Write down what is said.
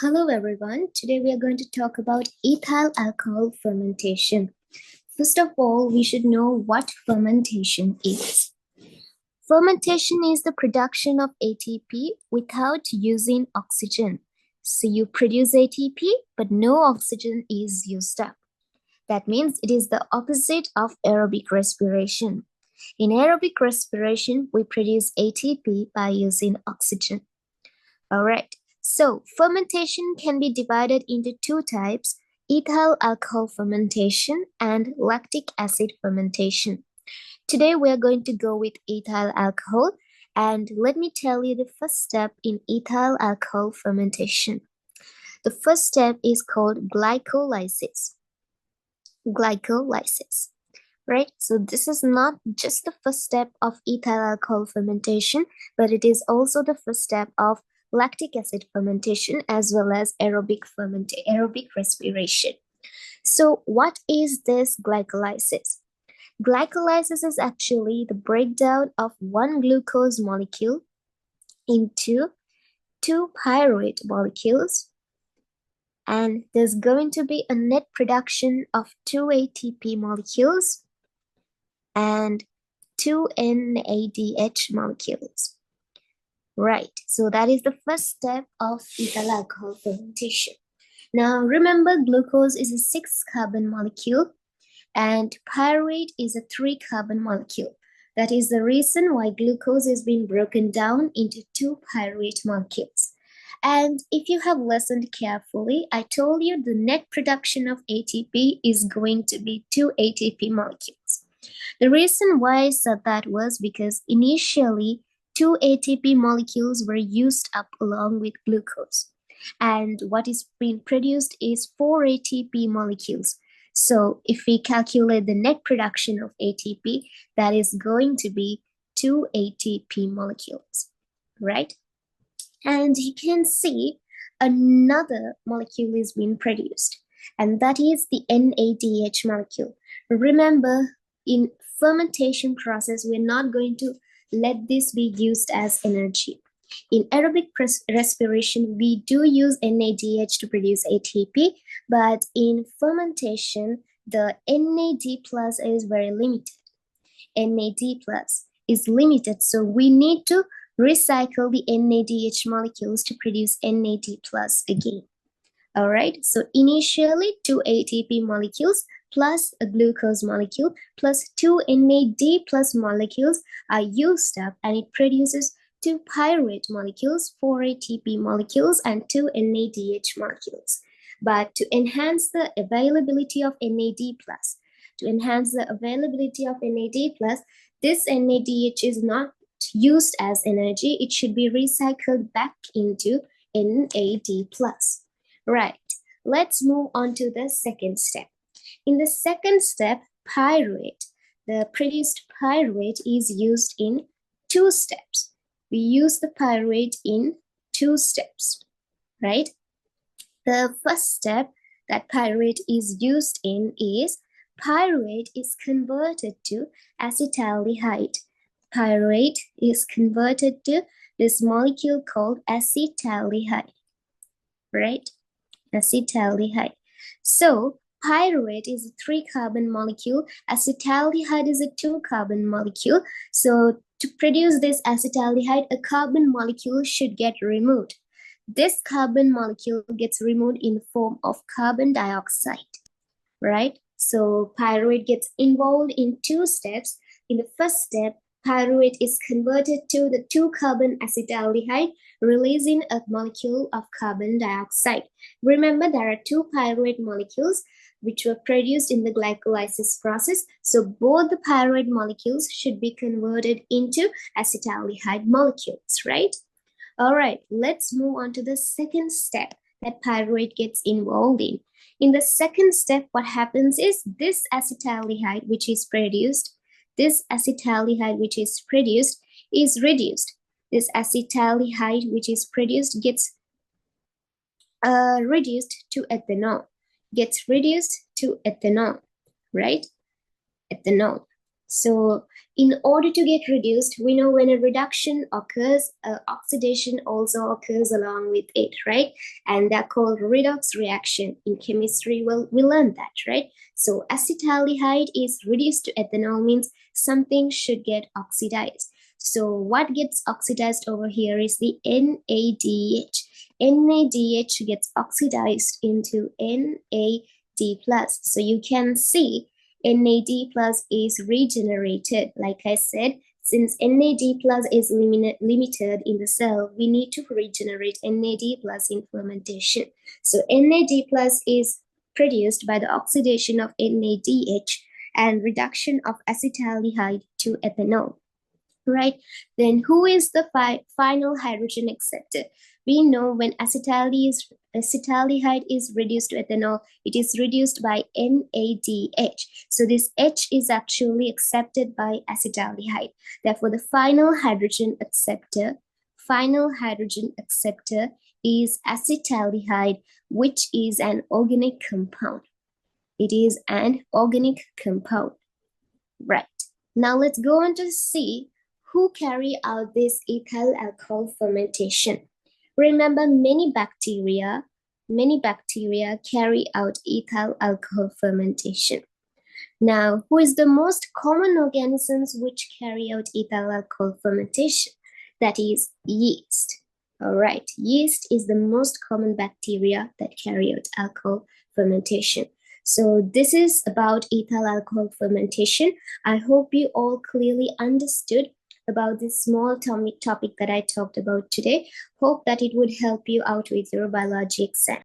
Hello everyone, today we are going to talk about ethyl alcohol fermentation. First of all, we should know what fermentation is. Fermentation is the production of ATP without using oxygen. So you produce ATP, but no oxygen is used up. That means it is the opposite of aerobic respiration. In aerobic respiration, we produce ATP by using oxygen. All right. So fermentation can be divided into two types, ethyl alcohol fermentation and lactic acid fermentation. Today we are going to go with ethyl alcohol, and let me tell you the first step in ethyl alcohol fermentation. The first step is called glycolysis. Glycolysis. Right? So this is not just the first step of ethyl alcohol fermentation, but it is also the first step of lactic acid fermentation as well as aerobic respiration. So what is this glycolysis? Glycolysis is actually the breakdown of one glucose molecule into two pyruvate molecules, and there's going to be a net production of two ATP molecules and two NADH molecules. Right, so that is the first step of ethyl alcohol fermentation. Now remember, glucose is a 6-carbon molecule and pyruvate is a 3-carbon molecule. That is the reason why glucose is being broken down into two pyruvate molecules. And if you have listened carefully, I told you the net production of ATP is going to be two ATP molecules. The reason why I said that was because initially two ATP molecules were used up along with glucose, and what is being produced is 4 ATP molecules. So if we calculate the net production of ATP, that is going to be 2 ATP molecules, right? And you can see another molecule is being produced, and that is the NADH molecule. Remember, in fermentation process, we're not going to let this be used as energy. In aerobic respiration, we do use NADH to produce ATP, but in fermentation, the NAD plus is very limited. NAD plus is limited, so we need to recycle the NADH molecules to produce NAD plus again. All right, so initially 2 ATP molecules plus a glucose molecule plus 2 NAD plus molecules are used up, and it produces 2 pyruvate molecules, 4 ATP molecules, and 2 NADH molecules. But to enhance the availability of NAD plus, this NADH is not used as energy. It should be recycled back into NAD plus. Right, let's move on to the second step. In the second step, pyruvate, the produced pyruvate is used in 2 steps. We use the pyruvate in 2 steps, right? The first step that pyruvate is used in is pyruvate is converted to acetaldehyde. Pyruvate is converted to this molecule called acetaldehyde, right? Acetaldehyde. So pyruvate is a 3-carbon molecule. Acetaldehyde is a 2-carbon molecule. So to produce this acetaldehyde, a carbon molecule should get removed. This carbon molecule gets removed in the form of carbon dioxide, right? So pyruvate gets involved in 2 steps. In the first step, pyruvate is converted to the 2-carbon acetaldehyde, releasing a molecule of carbon dioxide. Remember, there are 2 pyruvate molecules which were produced in the glycolysis process. So both the pyruvate molecules should be converted into acetaldehyde molecules, right? All right, let's move on to the second step that pyruvate gets involved in. In the second step, what happens is this acetaldehyde which is produced is reduced. This acetaldehyde which is produced gets reduced to ethanol, right? Ethanol. So in order to get reduced, we know when a reduction occurs, oxidation also occurs along with it, right? And they're called redox reaction. In chemistry, well, we learned that, right? So acetaldehyde is reduced to ethanol means something should get oxidized. So what gets oxidized over here is the NADH. NADH gets oxidized into NAD plus. So you can see NAD plus is regenerated. Like I said, since NAD plus is limited in the cell, we need to regenerate NAD plus in fermentation. So NAD plus is produced by the oxidation of NADH and reduction of acetaldehyde to ethanol. Right? Then who is the final hydrogen acceptor? We know when acetaldehyde is reduced to ethanol, it is reduced by NADH. So this H is actually accepted by acetaldehyde. Therefore, the final hydrogen acceptor is acetaldehyde, which is an organic compound. It is an organic compound. Right. Now let's go on to see who carry out this ethyl alcohol fermentation. Remember, many bacteria carry out ethyl alcohol fermentation. Now, who is the most common organisms which carry out ethyl alcohol fermentation? That is yeast. All right, yeast is the most common bacteria that carry out alcohol fermentation. So this is about ethyl alcohol fermentation. I hope you all clearly understood about this small topic that I talked about today. Hope that it would help you out with your biology exam.